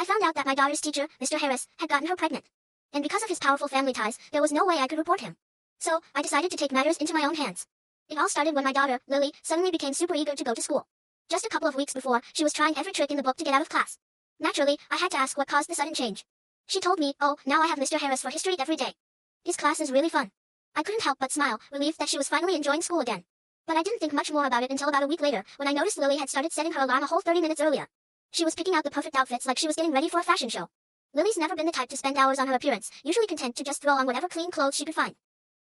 found out that my daughter's teacher, Mr. Harris, had gotten her pregnant. And because of his powerful family ties, there was no way I could report him. So, I decided to take matters into my own hands. It all started when my daughter, Lily, suddenly became super eager to go to school. Just a couple of weeks before, she was trying every trick in the book to get out of class. Naturally, I had to ask what caused the sudden change. She told me, "Oh, now I have Mr. Harris for history every day. His class is really fun." I couldn't help but smile, relieved that she was finally enjoying school again. But I didn't think much more about it until about a week later, when I noticed Lily had started setting her alarm a whole 30 minutes earlier. She was picking out the perfect outfits like she was getting ready for a fashion show. Lily's never been the type to spend hours on her appearance, usually content to just throw on whatever clean clothes she could find.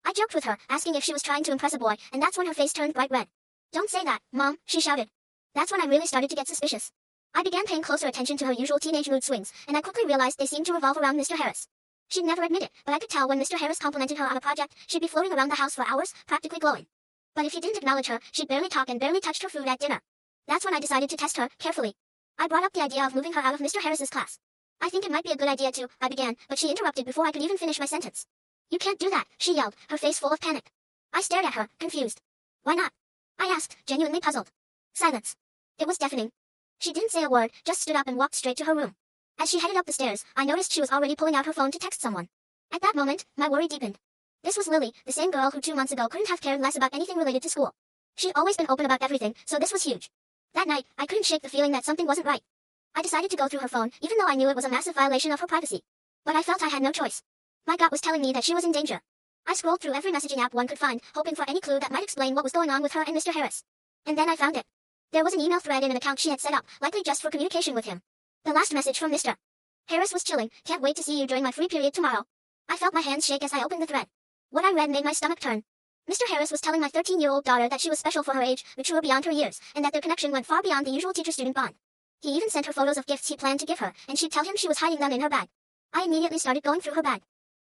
I joked with her, asking if she was trying to impress a boy, and that's when her face turned bright red. "Don't say that, Mom," she shouted. That's when I really started to get suspicious. I began paying closer attention to her usual teenage mood swings, and I quickly realized they seemed to revolve around Mr. Harris. She'd never admit it, but I could tell when Mr. Harris complimented her on a project, she'd be floating around the house for hours, practically glowing. But if he didn't acknowledge her, she'd barely talk and barely touched her food at dinner. That's when I decided to test her, carefully. I brought up the idea of moving her out of Mr. Harris's class. "I think it might be a good idea to," I began, but she interrupted before I could even finish my sentence. "You can't do that," she yelled, her face full of panic. I stared at her, confused. "Why not?" I asked, genuinely puzzled. Silence. It was deafening. She didn't say a word, just stood up and walked straight to her room. As she headed up the stairs, I noticed she was already pulling out her phone to text someone. At that moment, my worry deepened. This was Lily, the same girl who 2 months ago couldn't have cared less about anything related to school. She'd always been open about everything, so this was huge. That night, I couldn't shake the feeling that something wasn't right. I decided to go through her phone, even though I knew it was a massive violation of her privacy. But I felt I had no choice. My gut was telling me that she was in danger. I scrolled through every messaging app one could find, hoping for any clue that might explain what was going on with her and Mr. Harris. And then I found it. There was an email thread in an account she had set up, likely just for communication with him. The last message from Mr. Harris was chilling. "Can't wait to see you during my free period tomorrow." I felt my hands shake as I opened the thread. What I read made my stomach turn. Mr. Harris was telling my 13-year-old daughter that she was special for her age, mature beyond her years, and that their connection went far beyond the usual teacher-student bond. He even sent her photos of gifts he planned to give her, and she'd tell him she was hiding them in her bag. I immediately started going through her bag.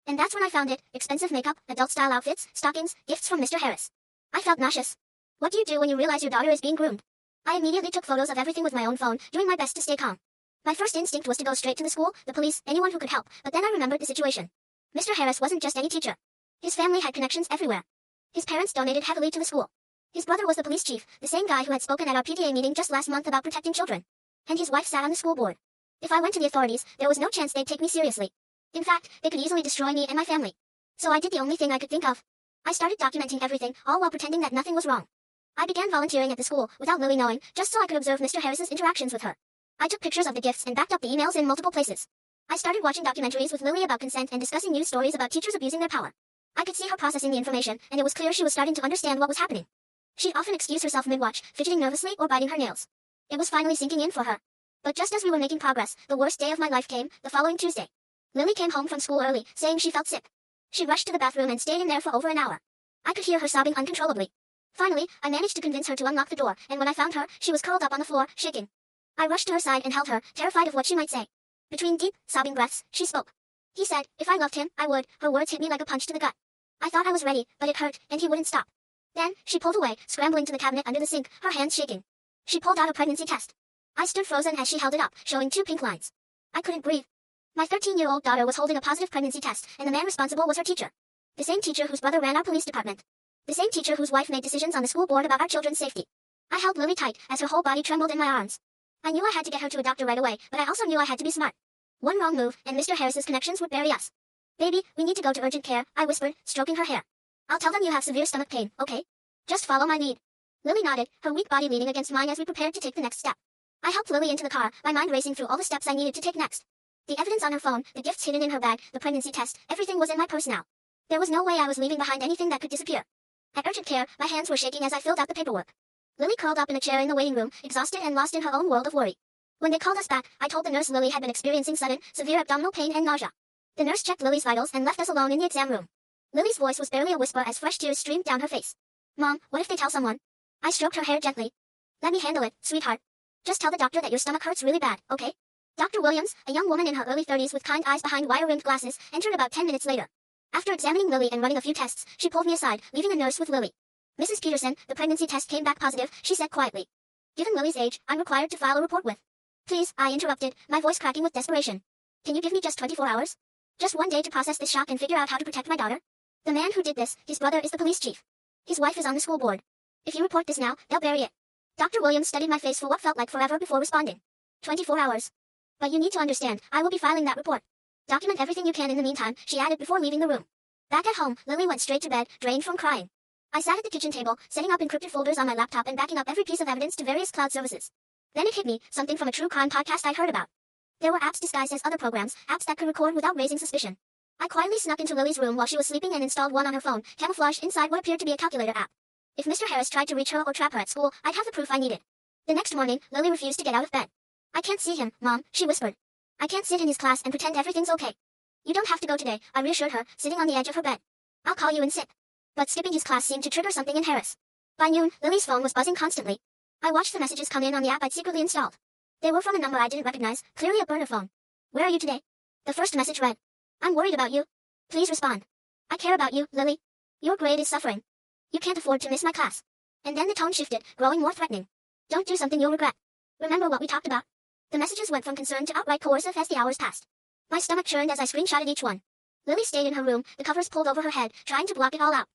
And that's when I found it: expensive makeup, adult-style outfits, stockings, gifts from Mr. Harris. I felt nauseous. What do you do when you realize your daughter is being groomed? I immediately took photos of everything with my own phone, doing my best to stay calm. My first instinct was to go straight to the school, the police, anyone who could help, but then I remembered the situation. Mr. Harris wasn't just any teacher. His family had connections everywhere. His parents donated heavily to the school. His brother was the police chief, the same guy who had spoken at our PTA meeting just last month about protecting children. And his wife sat on the school board. If I went to the authorities, there was no chance they'd take me seriously. In fact, they could easily destroy me and my family. So I did the only thing I could think of. I started documenting everything, all while pretending that nothing was wrong. I began volunteering at the school, without Lily knowing, just so I could observe Mr. Harris's interactions with her. I took pictures of the gifts and backed up the emails in multiple places. I started watching documentaries with Lily about consent and discussing news stories about teachers abusing their power. I could see her processing the information, and it was clear she was starting to understand what was happening. She'd often excuse herself mid-watch, fidgeting nervously or biting her nails. It was finally sinking in for her. But just as we were making progress, the worst day of my life came, the following Tuesday. Lily came home from school early, saying she felt sick. She rushed to the bathroom and stayed in there for over an hour. I could hear her sobbing uncontrollably. Finally, I managed to convince her to unlock the door, and when I found her, she was curled up on the floor, shaking. I rushed to her side and held her, terrified of what she might say. Between deep, sobbing breaths, she spoke. He said, if I loved him, I would. Her words hit me like a punch to the gut. I thought I was ready, but it hurt, and he wouldn't stop. Then, she pulled away, scrambling to the cabinet under the sink, her hands shaking. She pulled out a pregnancy test. I stood frozen as she held it up, showing 2 pink lines. I couldn't breathe. My 13-year-old daughter was holding a positive pregnancy test, and the man responsible was her teacher. The same teacher whose brother ran our police department. The same teacher whose wife made decisions on the school board about our children's safety. I held Lily tight, as her whole body trembled in my arms. I knew I had to get her to a doctor right away, but I also knew I had to be smart. One wrong move, and Mr. Harris's connections would bury us. Baby, we need to go to urgent care, I whispered, stroking her hair. I'll tell them you have severe stomach pain, okay? Just follow my lead. Lily nodded, her weak body leaning against mine as we prepared to take the next step. I helped Lily into the car, my mind racing through all the steps I needed to take next. The evidence on her phone, the gifts hidden in her bag, the pregnancy test, everything was in my purse now. There was no way I was leaving behind anything that could disappear. At urgent care, my hands were shaking as I filled out the paperwork. Lily curled up in a chair in the waiting room, exhausted and lost in her own world of worry. When they called us back, I told the nurse Lily had been experiencing sudden, severe abdominal pain and nausea. The nurse checked Lily's vitals and left us alone in the exam room. Lily's voice was barely a whisper as fresh tears streamed down her face. Mom, what if they tell someone? I stroked her hair gently. Let me handle it, sweetheart. Just tell the doctor that your stomach hurts really bad, okay? Dr. Williams, a young woman in her early 30s with kind eyes behind wire-rimmed glasses, entered about 10 minutes later. After examining Lily and running a few tests, she pulled me aside, leaving the nurse with Lily. Mrs. Peterson, the pregnancy test came back positive, she said quietly. Given Lily's age, I'm required to file a report with. Please, I interrupted, my voice cracking with desperation. Can you give me just 24 hours? Just one day to process this shock and figure out how to protect my daughter? The man who did this, his brother is the police chief. His wife is on the school board. If you report this now, they'll bury it. Dr. Williams studied my face for what felt like forever before responding. 24 hours. But you need to understand, I will be filing that report. Document everything you can in the meantime, she added before leaving the room. Back at home, Lily went straight to bed, drained from crying. I sat at the kitchen table, setting up encrypted folders on my laptop and backing up every piece of evidence to various cloud services. Then it hit me, something from a true crime podcast I'd heard about. There were apps disguised as other programs, apps that could record without raising suspicion. I quietly snuck into Lily's room while she was sleeping and installed one on her phone, camouflaged inside what appeared to be a calculator app. If Mr. Harris tried to reach her or trap her at school, I'd have the proof I needed. The next morning, Lily refused to get out of bed. I can't see him, Mom, she whispered. I can't sit in his class and pretend everything's okay. You don't have to go today, I reassured her, sitting on the edge of her bed. I'll call you in sick. But skipping his class seemed to trigger something in Harris. By noon, Lily's phone was buzzing constantly. I watched the messages come in on the app I'd secretly installed. They were from a number I didn't recognize, clearly a burner phone. Where are you today? The first message read. I'm worried about you. Please respond. I care about you, Lily. Your grade is suffering. You can't afford to miss my class. And then the tone shifted, growing more threatening. Don't do something you'll regret. Remember what we talked about? The messages went from concerned to outright coercive as the hours passed. My stomach churned as I screenshotted each one. Lily stayed in her room, the covers pulled over her head, trying to block it all out.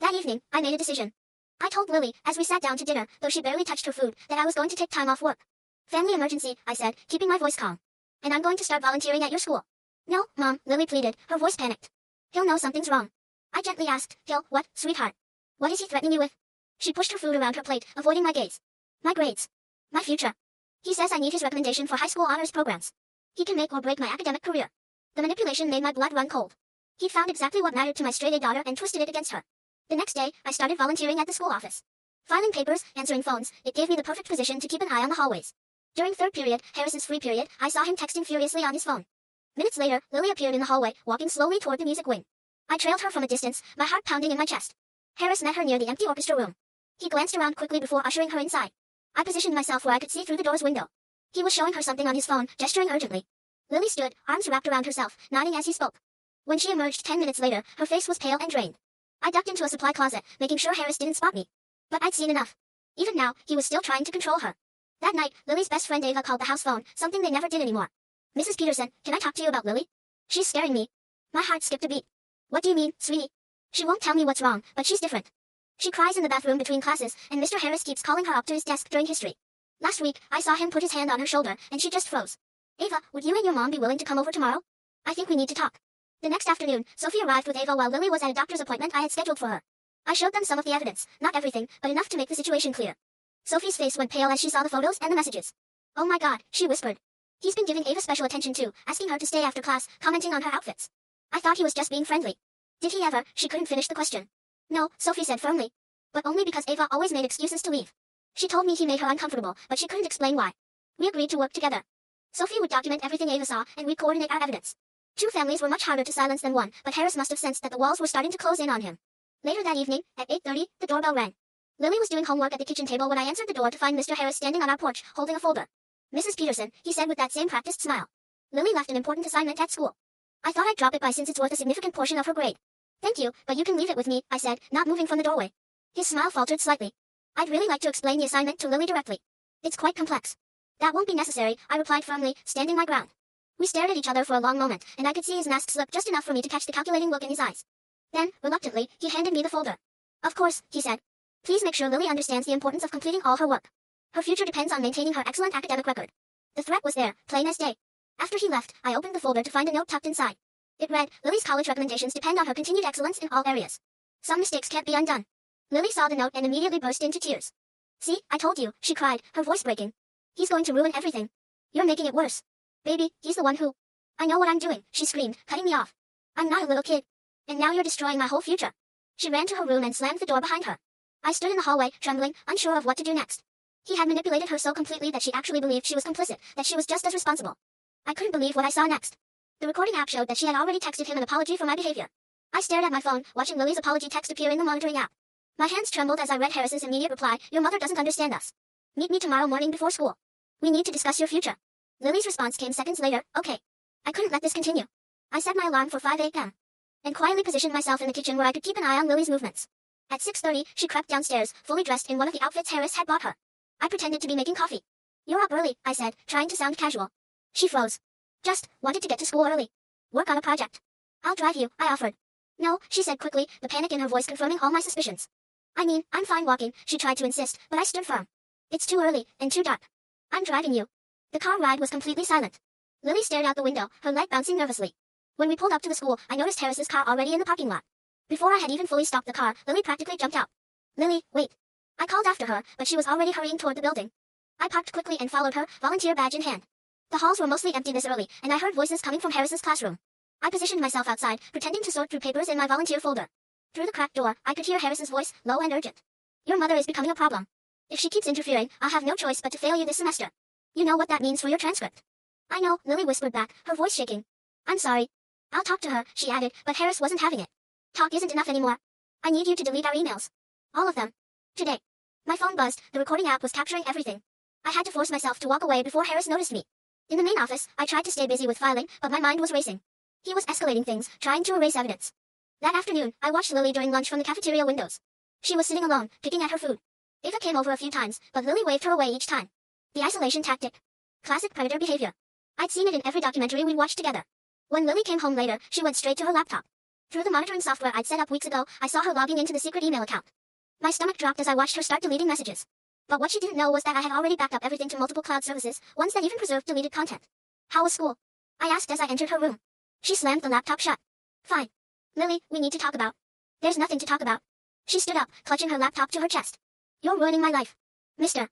That evening, I made a decision. I told Lily, as we sat down to dinner, though she barely touched her food, that I was going to take time off work. Family emergency, I said, keeping my voice calm. And I'm going to start volunteering at your school. No, Mom, Lily pleaded, her voice panicked. He'll know something's wrong. I gently asked, what, sweetheart? What is he threatening you with? She pushed her food around her plate, avoiding my gaze. My grades. My future. He says I need his recommendation for high school honors programs. He can make or break my academic career. The manipulation made my blood run cold. He'd found exactly what mattered to my straight-A daughter and twisted it against her. The next day, I started volunteering at the school office. Filing papers, answering phones, it gave me the perfect position to keep an eye on the hallways. During third period, Harris's free period, I saw him texting furiously on his phone. Minutes later, Lily appeared in the hallway, walking slowly toward the music wing. I trailed her from a distance, my heart pounding in my chest. Harris met her near the empty orchestra room. He glanced around quickly before ushering her inside. I positioned myself where I could see through the door's window. He was showing her something on his phone, gesturing urgently. Lily stood, arms wrapped around herself, nodding as he spoke. When she emerged 10 minutes later, her face was pale and drained. I ducked into a supply closet, making sure Harris didn't spot me. But I'd seen enough. Even now, he was still trying to control her. That night, Lily's best friend Ava called the house phone, something they never did anymore. Mrs. Peterson, can I talk to you about Lily? She's scaring me. My heart skipped a beat. What do you mean, sweetie? She won't tell me what's wrong, but she's different. She cries in the bathroom between classes, and Mr. Harris keeps calling her up to his desk during history. Last week, I saw him put his hand on her shoulder, and she just froze. Ava, would you and your mom be willing to come over tomorrow? I think we need to talk. The next afternoon, Sophie arrived with Ava while Lily was at a doctor's appointment I had scheduled for her. I showed them some of the evidence, not everything, but enough to make the situation clear. Sophie's face went pale as she saw the photos and the messages. Oh my God, she whispered. He's been giving Ava special attention too, asking her to stay after class, commenting on her outfits. I thought he was just being friendly. Did he ever? She couldn't finish the question. No, Sophie said firmly. But only because Ava always made excuses to leave. She told me he made her uncomfortable, but she couldn't explain why. We agreed to work together. Sophie would document everything Ava saw, and we'd coordinate our evidence. Two families were much harder to silence than one, but Harris must have sensed that the walls were starting to close in on him. Later that evening, at 8:30, the doorbell rang. Lily was doing homework at the kitchen table when I answered the door to find Mr. Harris standing on our porch, holding a folder. Mrs. Peterson, he said with that same practiced smile. Lily left an important assignment at school. I thought I'd drop it by since it's worth a significant portion of her grade. Thank you, but you can leave it with me, I said, not moving from the doorway. His smile faltered slightly. I'd really like to explain the assignment to Lily directly. It's quite complex. That won't be necessary, I replied firmly, standing my ground. We stared at each other for a long moment, and I could see his mask slip just enough for me to catch the calculating look in his eyes. Then, reluctantly, he handed me the folder. Of course, he said. Please make sure Lily understands the importance of completing all her work. Her future depends on maintaining her excellent academic record. The threat was there, plain as day. After he left, I opened the folder to find a note tucked inside. It read, Lily's college recommendations depend on her continued excellence in all areas. Some mistakes can't be undone. Lily saw the note and immediately burst into tears. See, I told you, she cried, her voice breaking. He's going to ruin everything. You're making it worse. Baby, he's the one who... I know what I'm doing, she screamed, cutting me off. I'm not a little kid. And now you're destroying my whole future. She ran to her room and slammed the door behind her. I stood in the hallway, trembling, unsure of what to do next. He had manipulated her so completely that she actually believed she was complicit, that she was just as responsible. I couldn't believe what I saw next. The recording app showed that she had already texted him an apology for my behavior. I stared at my phone, watching Lily's apology text appear in the monitoring app. My hands trembled as I read Harris's immediate reply, Your mother doesn't understand us. Meet me tomorrow morning before school. We need to discuss your future. Lily's response came seconds later, okay. I couldn't let this continue. I set my alarm for 5 a.m. and quietly positioned myself in the kitchen where I could keep an eye on Lily's movements. At 6:30, she crept downstairs, fully dressed in one of the outfits Harris had bought her. I pretended to be making coffee. You're up early, I said, trying to sound casual. She froze. Just wanted to get to school early. Work on a project. I'll drive you, I offered. No, she said quickly, the panic in her voice confirming all my suspicions. I mean, I'm fine walking, she tried to insist, but I stood firm. It's too early, and too dark. I'm driving you. The car ride was completely silent. Lily stared out the window, her leg bouncing nervously. When we pulled up to the school, I noticed Harris's car already in the parking lot. Before I had even fully stopped the car, Lily practically jumped out. Lily, wait. I called after her, but she was already hurrying toward the building. I parked quickly and followed her, volunteer badge in hand. The halls were mostly empty this early, and I heard voices coming from Harris's classroom. I positioned myself outside, pretending to sort through papers in my volunteer folder. Through the cracked door, I could hear Harris's voice, low and urgent. Your mother is becoming a problem. If she keeps interfering, I'll have no choice but to fail you this semester. You know what that means for your transcript. I know, Lily whispered back, her voice shaking. I'm sorry. I'll talk to her, she added, but Harris wasn't having it. Talk isn't enough anymore. I need you to delete our emails. All of them. Today. My phone buzzed, the recording app was capturing everything. I had to force myself to walk away before Harris noticed me. In the main office, I tried to stay busy with filing, but my mind was racing. He was escalating things, trying to erase evidence. That afternoon, I watched Lily during lunch from the cafeteria windows. She was sitting alone, picking at her food. Ava came over a few times, but Lily waved her away each time. The isolation tactic. Classic predator behavior. I'd seen it in every documentary we'd watched together. When Lily came home later, she went straight to her laptop. Through the monitoring software I'd set up weeks ago, I saw her logging into the secret email account. My stomach dropped as I watched her start deleting messages. But what she didn't know was that I had already backed up everything to multiple cloud services, ones that even preserved deleted content. How was school? I asked as I entered her room. She slammed the laptop shut. Fine. Lily, we need to talk about. There's nothing to talk about. She stood up, clutching her laptop to her chest. You're ruining my life. Mr.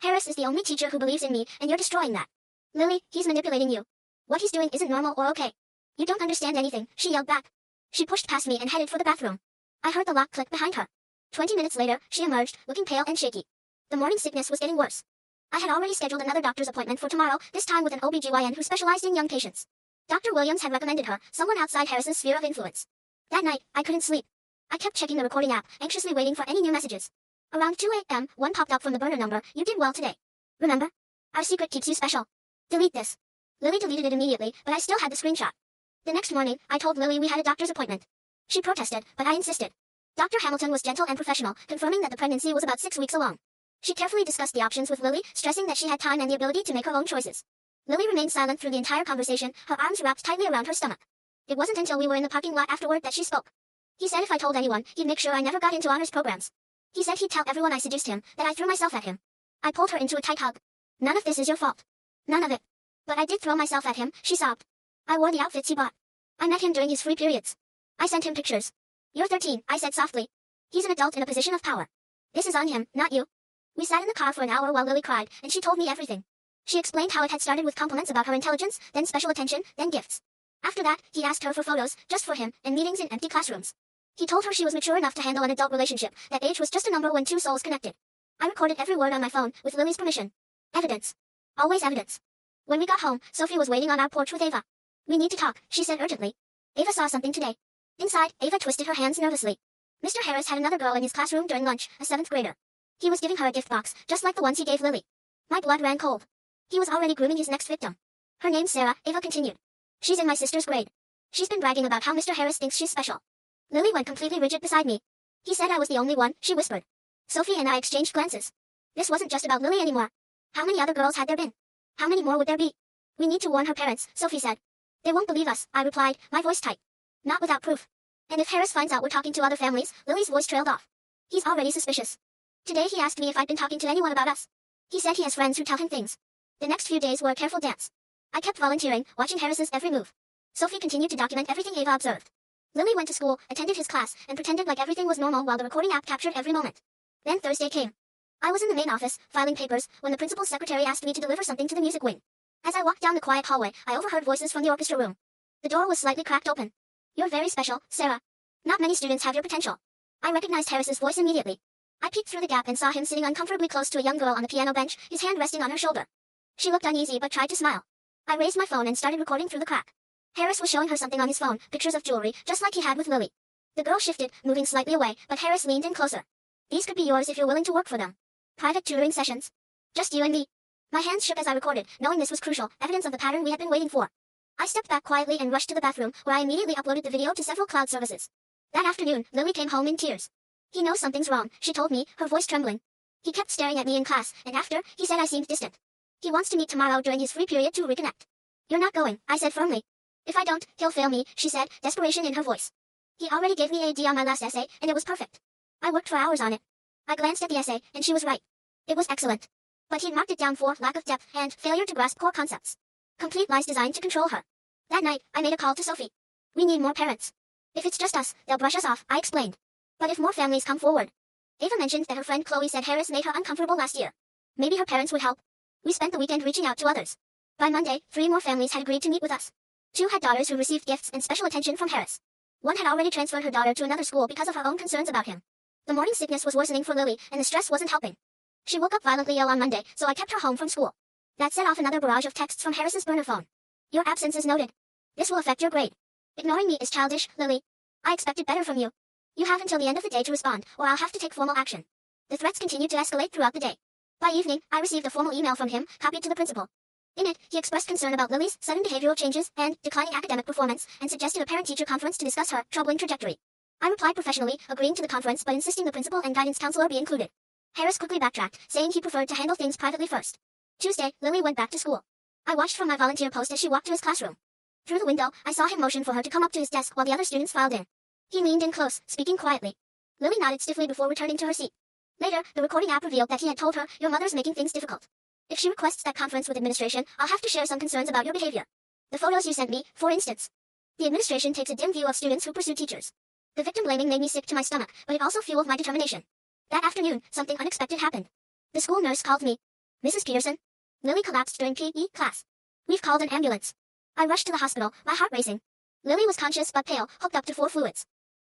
Harris is the only teacher who believes in me, and you're destroying that. Lily, he's manipulating you. What he's doing isn't normal or okay. You don't understand anything, she yelled back. She pushed past me and headed for the bathroom. I heard the lock click behind her. 20 minutes later, she emerged, looking pale and shaky. The morning sickness was getting worse. I had already scheduled another doctor's appointment for tomorrow, this time with an OBGYN who specialized in young patients. Dr. Williams had recommended her, someone outside Harris's sphere of influence. That night, I couldn't sleep. I kept checking the recording app, anxiously waiting for any new messages. Around 2 a.m., one popped up from the burner number. You did well today. Remember? Our secret keeps you special. Delete this. Lily deleted it immediately, but I still had the screenshot. The next morning, I told Lily we had a doctor's appointment. She protested, but I insisted. Dr. Hamilton was gentle and professional, confirming that the pregnancy was about 6 weeks along. She carefully discussed the options with Lily, stressing that she had time and the ability to make her own choices. Lily remained silent through the entire conversation, her arms wrapped tightly around her stomach. It wasn't until we were in the parking lot afterward that she spoke. He said if I told anyone, he'd make sure I never got into honors programs. He said he'd tell everyone I seduced him, that I threw myself at him. I pulled her into a tight hug. None of this is your fault. None of it. But I did throw myself at him, she sobbed. I wore the outfits he bought. I met him during his free periods. I sent him pictures. You're 13, I said softly. He's an adult in a position of power. This is on him, not you. We sat in the car for an hour while Lily cried, and she told me everything. She explained how it had started with compliments about her intelligence, then special attention, then gifts. After that, he asked her for photos, just for him, and meetings in empty classrooms. He told her she was mature enough to handle an adult relationship, that age was just a number when two souls connected. I recorded every word on my phone, with Lily's permission. Evidence. Always evidence. When we got home, Sophie was waiting on our porch with Ava. We need to talk, she said urgently. Ava saw something today. Inside, Ava twisted her hands nervously. Mr. Harris had another girl in his classroom during lunch, a 7th grader. He was giving her a gift box, just like the ones he gave Lily. My blood ran cold. He was already grooming his next victim. Her name's Sarah, Ava continued. She's in my sister's grade. She's been bragging about how Mr. Harris thinks she's special. Lily went completely rigid beside me. He said I was the only one, she whispered. Sophie and I exchanged glances. This wasn't just about Lily anymore. How many other girls had there been? How many more would there be? We need to warn her parents, Sophie said. They won't believe us, I replied, my voice tight. Not without proof. And if Harris finds out we're talking to other families, Lily's voice trailed off. He's already suspicious. Today he asked me if I'd been talking to anyone about us. He said he has friends who tell him things. The next few days were a careful dance. I kept volunteering, watching Harris's every move. Sophie continued to document everything Ava observed. Lily went to school, attended his class, and pretended like everything was normal while the recording app captured every moment. Then Thursday came. I was in the main office, filing papers, when the principal's secretary asked me to deliver something to the music wing. As I walked down the quiet hallway, I overheard voices from the orchestra room. The door was slightly cracked open. You're very special, Sarah. Not many students have your potential. I recognized Harris's voice immediately. I peeked through the gap and saw him sitting uncomfortably close to a young girl on the piano bench, his hand resting on her shoulder. She looked uneasy but tried to smile. I raised my phone and started recording through the crack. Harris was showing her something on his phone, pictures of jewelry, just like he had with Lily. The girl shifted, moving slightly away, but Harris leaned in closer. These could be yours if you're willing to work for them. Private tutoring sessions. Just you and me. My hands shook as I recorded, knowing this was crucial, evidence of the pattern we had been waiting for. I stepped back quietly and rushed to the bathroom, where I immediately uploaded the video to several cloud services. That afternoon, Lily came home in tears. He knows something's wrong, she told me, her voice trembling. He kept staring at me in class, and after, he said I seemed distant. He wants to meet tomorrow during his free period to reconnect. You're not going, I said firmly. If I don't, he'll fail me, she said, desperation in her voice. He already gave me a D on my last essay, and it was perfect. I worked for hours on it. I glanced at the essay, and she was right. It was excellent. But he'd marked it down for lack of depth and failure to grasp core concepts. Complete lies designed to control her. That night, I made a call to Sophie. We need more parents. If it's just us, they'll brush us off, I explained. But if more families come forward. Ava mentioned that her friend Chloe said Harris made her uncomfortable last year. Maybe her parents would help. We spent the weekend reaching out to others. By Monday, 3 more families had agreed to meet with us. 2 had daughters who received gifts and special attention from Harris. 1 had already transferred her daughter to another school because of her own concerns about him. The morning sickness was worsening for Lily, and the stress wasn't helping. She woke up violently ill on Monday, so I kept her home from school. That set off another barrage of texts from Harris's burner phone. Your absence is noted. This will affect your grade. Ignoring me is childish, Lily. I expected better from you. You have until the end of the day to respond, or I'll have to take formal action. The threats continued to escalate throughout the day. By evening, I received a formal email from him, copied to the principal. In it, he expressed concern about Lily's sudden behavioral changes and declining academic performance, and suggested a parent-teacher conference to discuss her troubling trajectory. I replied professionally, agreeing to the conference but insisting the principal and guidance counselor be included. Harris quickly backtracked, saying he preferred to handle things privately first. Tuesday, Lily went back to school. I watched from my volunteer post as she walked to his classroom. Through the window, I saw him motion for her to come up to his desk while the other students filed in. He leaned in close, speaking quietly. Lily nodded stiffly before returning to her seat. Later, the recording app revealed that he had told her, "Your mother's making things difficult. If she requests that conference with administration, I'll have to share some concerns about your behavior. The photos you sent me, for instance." The administration takes a dim view of students who pursue teachers. The victim blaming made me sick to my stomach, but it also fueled my determination. That afternoon, something unexpected happened. The school nurse called me. "Mrs. Peterson?" Lily collapsed during PE class. "We've called an ambulance." I rushed to the hospital, my heart racing. Lily was conscious but pale, hooked up to 4 fluids.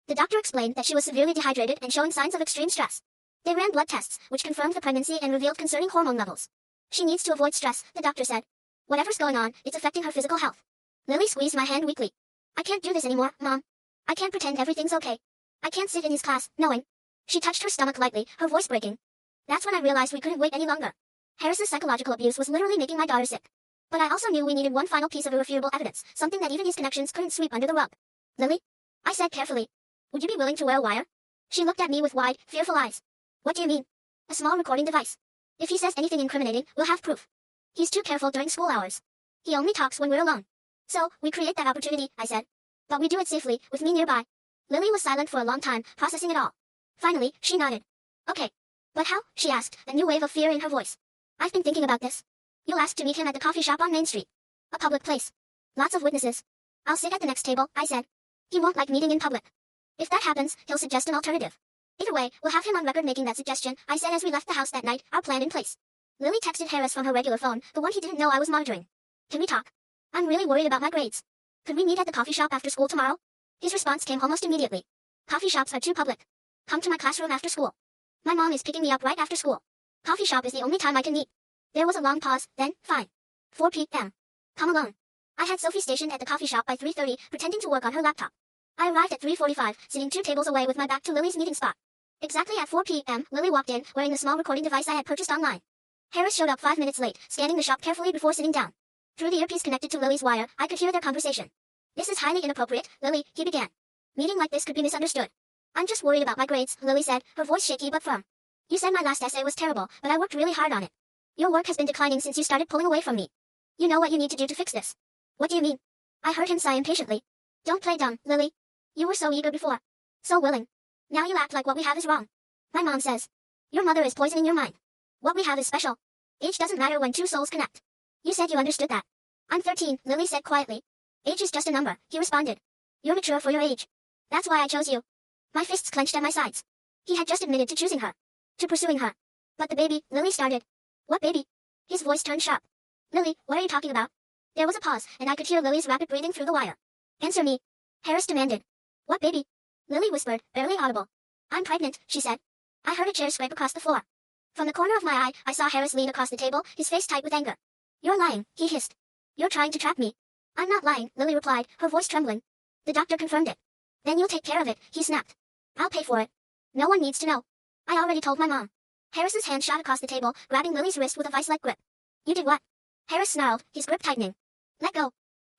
The doctor explained that she was severely dehydrated and showing signs of extreme stress. They ran blood tests, which confirmed the pregnancy and revealed concerning hormone levels. She needs to avoid stress, the doctor said. Whatever's going on, it's affecting her physical health. Lily squeezed my hand weakly. "I can't do this anymore, Mom. I can't pretend everything's okay. I can't sit in his class, knowing." She touched her stomach lightly, her voice breaking. That's when I realized we couldn't wait any longer. Harris's psychological abuse was literally making my daughter sick. But I also knew we needed one final piece of irrefutable evidence, something that even his connections couldn't sweep under the rug. "Lily?" I said carefully. "Would you be willing to wear a wire?" She looked at me with wide, fearful eyes. "What do you mean?" "A small recording device. If he says anything incriminating, we'll have proof. He's too careful during school hours. He only talks when we're alone. So, we create that opportunity," I said. "But we do it safely, with me nearby." Lily was silent for a long time, processing it all. Finally, she nodded. "Okay. But how?" she asked, a new wave of fear in her voice. "I've been thinking about this. You'll ask to meet him at the coffee shop on Main Street. A public place. Lots of witnesses. I'll sit at the next table," I said. "He won't like meeting in public. If that happens, he'll suggest an alternative. Either way, we'll have him on record making that suggestion," I said as we left the house that night, our plan in place. Lily texted Harris from her regular phone, the one he didn't know I was monitoring. "Can we talk? I'm really worried about my grades. Could we meet at the coffee shop after school tomorrow?" His response came almost immediately. "Coffee shops are too public. Come to my classroom after school. My mom is picking me up right after school. Coffee shop is the only time I can meet." There was a long pause, then, "Fine. 4 p.m. Come alone." I had Sophie stationed at the coffee shop by 3:30, pretending to work on her laptop. I arrived at 3:45, sitting 2 tables away with my back to Lily's meeting spot. Exactly at 4 p.m., Lily walked in, wearing the small recording device I had purchased online. Harris showed up 5 minutes late, scanning the shop carefully before sitting down. Through the earpiece connected to Lily's wire, I could hear their conversation. "This is highly inappropriate, Lily," he began. "Meeting like this could be misunderstood." "I'm just worried about my grades," Lily said, her voice shaky but firm. "You said my last essay was terrible, but I worked really hard on it. Your work has been declining since you started pulling away from me. You know what you need to do to fix this." "What do you mean?" I heard him sigh impatiently. "Don't play dumb, Lily. You were so eager before. So willing. Now you act like what we have is wrong. My mom says. Your mother is poisoning your mind. What we have is special. Age doesn't matter when 2 souls connect. You said you understood that." "I'm 13, Lily said quietly. "Age is just a number," he responded. "You're mature for your age. That's why I chose you." My fists clenched at my sides. He had just admitted to choosing her. To pursuing her. "But the baby," Lily started. "What baby?" His voice turned sharp. "Lily, what are you talking about?" There was a pause, and I could hear Lily's rapid breathing through the wire. "Answer me," Harris demanded. "What baby?" Lily whispered, barely audible. "I'm pregnant," she said. I heard a chair scrape across the floor. From the corner of my eye, I saw Harris lean across the table, his face tight with anger. "You're lying," he hissed. "You're trying to trap me." "I'm not lying," Lily replied, her voice trembling. "The doctor confirmed it." "Then you'll take care of it," he snapped. "I'll pay for it. No one needs to know. I already told my mom." Harris's hand shot across the table, grabbing Lily's wrist with a vice-like grip. "You did what?" Harris snarled, his grip tightening. "Let go."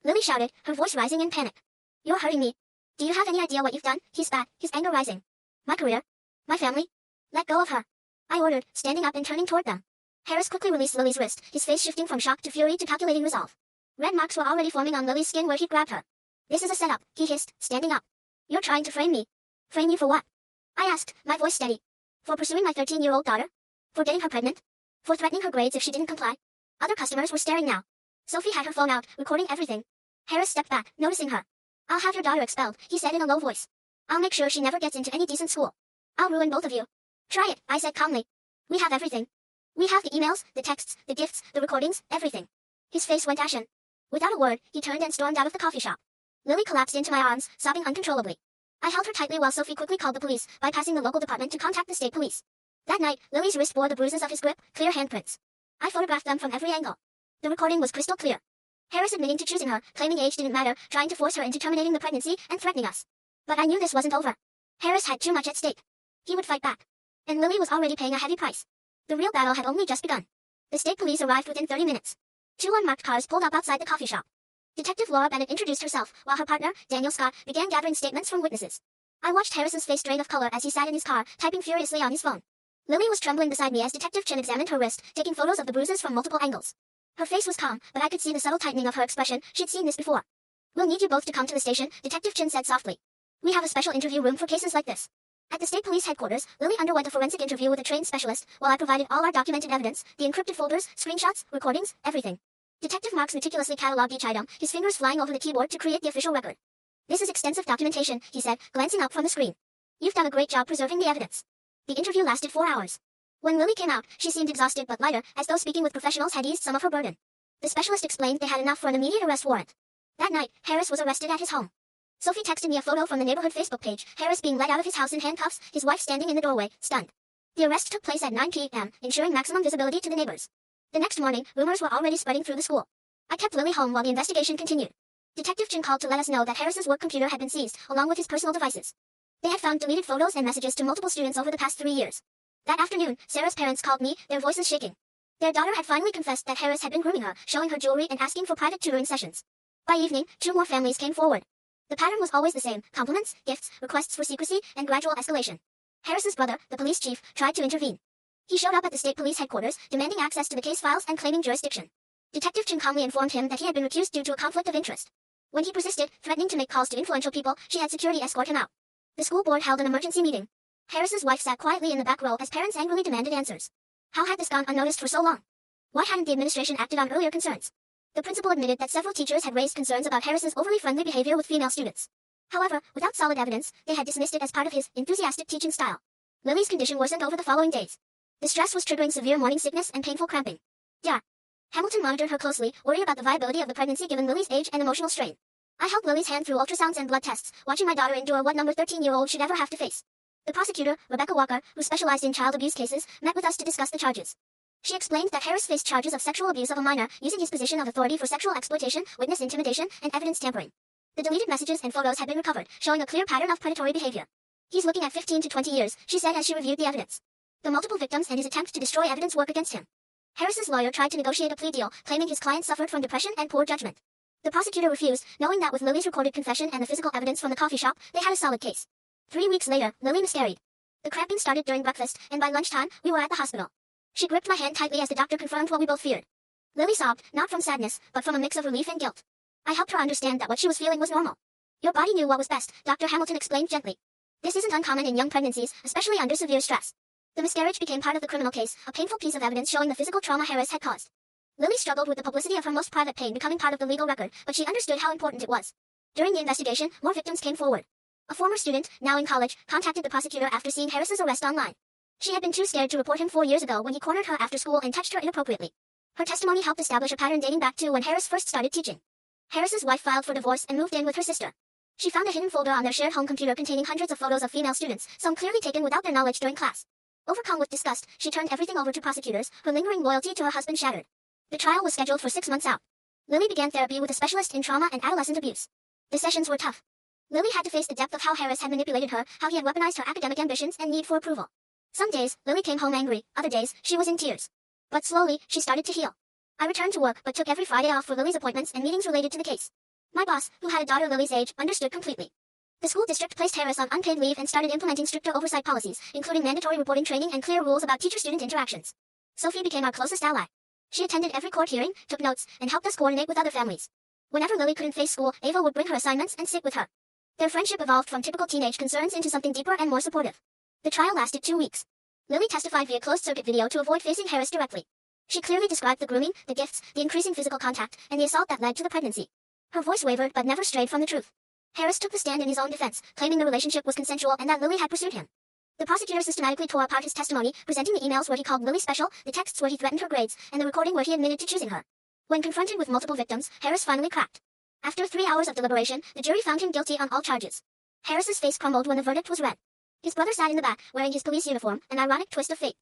Lily shouted, her voice rising in panic. "You're hurting me. Do you have any idea what you've done?" He spat, his anger rising. "My career? My family? Let go of her," I ordered, standing up and turning toward them. Harris quickly released Lily's wrist, his face shifting from shock to fury to calculating resolve. Red marks were already forming on Lily's skin where he grabbed her. "This is a setup," he hissed, standing up. "You're trying to frame me." "Frame you for what?" I asked, my voice steady. "For pursuing my 13-year-old daughter? For getting her pregnant? For threatening her grades if she didn't comply?" Other customers were staring now. Sophie had her phone out, recording everything. Harris stepped back, noticing her. "I'll have your daughter expelled," he said in a low voice. "I'll make sure she never gets into any decent school. I'll ruin both of you." "Try it," I said calmly. "We have everything. We have the emails, the texts, the gifts, the recordings, everything." His face went ashen. Without a word, he turned and stormed out of the coffee shop. Lily collapsed into my arms, sobbing uncontrollably. I held her tightly while Sophie quickly called the police, bypassing the local department to contact the state police. That night, Lily's wrist bore the bruises of his grip, clear handprints. I photographed them from every angle. The recording was crystal clear. Harris admitting to choosing her, claiming age didn't matter, trying to force her into terminating the pregnancy, and threatening us. But I knew this wasn't over. Harris had too much at stake. He would fight back. And Lily was already paying a heavy price. The real battle had only just begun. The state police arrived within 30 minutes. Two unmarked cars pulled up outside the coffee shop. Detective Laura Bennett introduced herself, while her partner, Daniel Scott, began gathering statements from witnesses. I watched Harris's face drain of color as he sat in his car, typing furiously on his phone. Lily was trembling beside me as Detective Chin examined her wrist, taking photos of the bruises from multiple angles. Her face was calm, but I could see the subtle tightening of her expression. She'd seen this before. "We'll need you both to come to the station," Detective Chin said softly. "We have a special interview room for cases like this." At the state police headquarters, Lily underwent a forensic interview with a trained specialist, while I provided all our documented evidence, the encrypted folders, screenshots, recordings, everything. Detective Marks meticulously cataloged each item, his fingers flying over the keyboard to create the official record. "This is extensive documentation," he said, glancing up from the screen. "You've done a great job preserving the evidence." The interview lasted 4 hours. When Lily came out, she seemed exhausted but lighter, as though speaking with professionals had eased some of her burden. The specialist explained they had enough for an immediate arrest warrant. That night, Harris was arrested at his home. Sophie texted me a photo from the neighborhood Facebook page, Harris being led out of his house in handcuffs, his wife standing in the doorway, stunned. The arrest took place at 9 p.m., ensuring maximum visibility to the neighbors. The next morning, rumors were already spreading through the school. I kept Lily home while the investigation continued. Detective Chin called to let us know that Harris's work computer had been seized, along with his personal devices. They had found deleted photos and messages to multiple students over the past 3 years. That afternoon, Sarah's parents called me, their voices shaking. Their daughter had finally confessed that Harris had been grooming her, showing her jewelry and asking for private tutoring sessions. By evening, 2 more families came forward. The pattern was always the same: compliments, gifts, requests for secrecy, and gradual escalation. Harris's brother, the police chief, tried to intervene. He showed up at the state police headquarters, demanding access to the case files and claiming jurisdiction. Detective Chin calmly informed him that he had been recused due to a conflict of interest. When he persisted, threatening to make calls to influential people, she had security escort him out. The school board held an emergency meeting. Harris's wife sat quietly in the back row as parents angrily demanded answers. How had this gone unnoticed for so long? Why hadn't the administration acted on earlier concerns? The principal admitted that several teachers had raised concerns about Harris's overly friendly behavior with female students. However, without solid evidence, they had dismissed it as part of his enthusiastic teaching style. Lily's condition worsened over the following days. The stress was triggering severe morning sickness and painful cramping. Dr. Hamilton monitored her closely, worried about the viability of the pregnancy given Lily's age and emotional strain. I held Lily's hand through ultrasounds and blood tests, watching my daughter endure what number 13-year-old should ever have to face. The prosecutor, Rebecca Walker, who specialized in child abuse cases, met with us to discuss the charges. She explained that Harris faced charges of sexual abuse of a minor, using his position of authority for sexual exploitation, witness intimidation, and evidence tampering. The deleted messages and photos had been recovered, showing a clear pattern of predatory behavior. He's looking at 15 to 20 years, she said as she reviewed the evidence. The multiple victims and his attempt to destroy evidence work against him. Harris's lawyer tried to negotiate a plea deal, claiming his client suffered from depression and poor judgment. The prosecutor refused, knowing that with Lily's recorded confession and the physical evidence from the coffee shop, they had a solid case. 3 weeks later, Lily miscarried. The cramping started during breakfast, and by lunchtime, we were at the hospital. She gripped my hand tightly as the doctor confirmed what we both feared. Lily sobbed, not from sadness, but from a mix of relief and guilt. I helped her understand that what she was feeling was normal. Your body knew what was best, Dr. Hamilton explained gently. This isn't uncommon in young pregnancies, especially under severe stress. The miscarriage became part of the criminal case, a painful piece of evidence showing the physical trauma Harris had caused. Lily struggled with the publicity of her most private pain becoming part of the legal record, but she understood how important it was. During the investigation, more victims came forward. A former student, now in college, contacted the prosecutor after seeing Harris's arrest online. She had been too scared to report him 4 years ago when he cornered her after school and touched her inappropriately. Her testimony helped establish a pattern dating back to when Harris first started teaching. Harris's wife filed for divorce and moved in with her sister. She found a hidden folder on their shared home computer containing hundreds of photos of female students, some clearly taken without their knowledge during class. Overcome with disgust, she turned everything over to prosecutors, her lingering loyalty to her husband shattered. The trial was scheduled for 6 months out. Lily began therapy with a specialist in trauma and adolescent abuse. The sessions were tough. Lily had to face the depth of how Harris had manipulated her, how he had weaponized her academic ambitions and need for approval. Some days, Lily came home angry, other days, she was in tears. But slowly, she started to heal. I returned to work but took every Friday off for Lily's appointments and meetings related to the case. My boss, who had a daughter Lily's age, understood completely. The school district placed Harris on unpaid leave and started implementing stricter oversight policies, including mandatory reporting training and clear rules about teacher-student interactions. Sophie became our closest ally. She attended every court hearing, took notes, and helped us coordinate with other families. Whenever Lily couldn't face school, Ava would bring her assignments and sit with her. Their friendship evolved from typical teenage concerns into something deeper and more supportive. The trial lasted 2 weeks. Lily testified via closed-circuit video to avoid facing Harris directly. She clearly described the grooming, the gifts, the increasing physical contact, and the assault that led to the pregnancy. Her voice wavered but never strayed from the truth. Harris took the stand in his own defense, claiming the relationship was consensual and that Lily had pursued him. The prosecutor systematically tore apart his testimony, presenting the emails where he called Lily special, the texts where he threatened her grades, and the recording where he admitted to choosing her. When confronted with multiple victims, Harris finally cracked. After 3 hours of deliberation, the jury found him guilty on all charges. Harris's face crumbled when the verdict was read. His brother sat in the back, wearing his police uniform, an ironic twist of fate.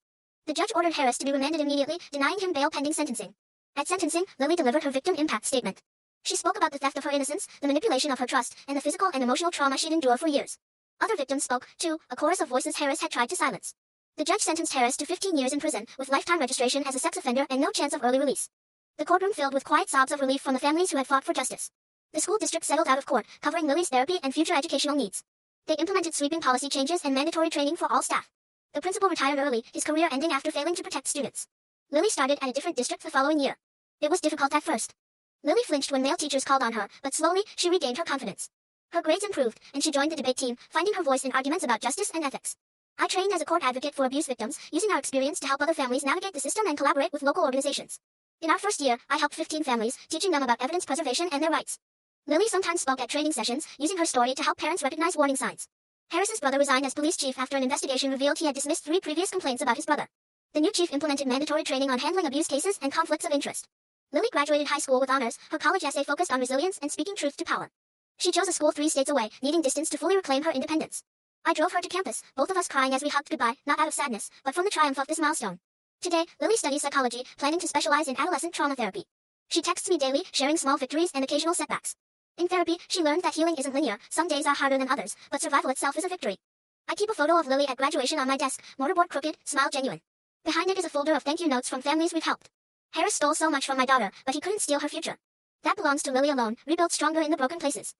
The judge ordered Harris to be remanded immediately, denying him bail pending sentencing. At sentencing, Lily delivered her victim impact statement. She spoke about the theft of her innocence, the manipulation of her trust, and the physical and emotional trauma she'd endured for years. Other victims spoke, too, a chorus of voices Harris had tried to silence. The judge sentenced Harris to 15 years in prison, with lifetime registration as a sex offender and no chance of early release. The courtroom filled with quiet sobs of relief from the families who had fought for justice. The school district settled out of court, covering Lily's therapy and future educational needs. They implemented sweeping policy changes and mandatory training for all staff. The principal retired early, his career ending after failing to protect students. Lily started at a different district the following year. It was difficult at first. Lily flinched when male teachers called on her, but slowly, she regained her confidence. Her grades improved, and she joined the debate team, finding her voice in arguments about justice and ethics. I trained as a court advocate for abuse victims, using our experience to help other families navigate the system and collaborate with local organizations. In our first year, I helped 15 families, teaching them about evidence preservation and their rights. Lily sometimes spoke at training sessions, using her story to help parents recognize warning signs. Harris's brother resigned as police chief after an investigation revealed he had dismissed 3 previous complaints about his brother. The new chief implemented mandatory training on handling abuse cases and conflicts of interest. Lily graduated high school with honors, her college essay focused on resilience and speaking truth to power. She chose a school 3 states away, needing distance to fully reclaim her independence. I drove her to campus, both of us crying as we hugged goodbye, not out of sadness, but from the triumph of this milestone. Today, Lily studies psychology, planning to specialize in adolescent trauma therapy. She texts me daily, sharing small victories and occasional setbacks. In therapy, she learned that healing isn't linear, some days are harder than others, but survival itself is a victory. I keep a photo of Lily at graduation on my desk, mortarboard crooked, smile genuine. Behind it is a folder of thank you notes from families we've helped. Harris stole so much from my daughter, but he couldn't steal her future. That belongs to Lily alone, rebuilt stronger in the broken places.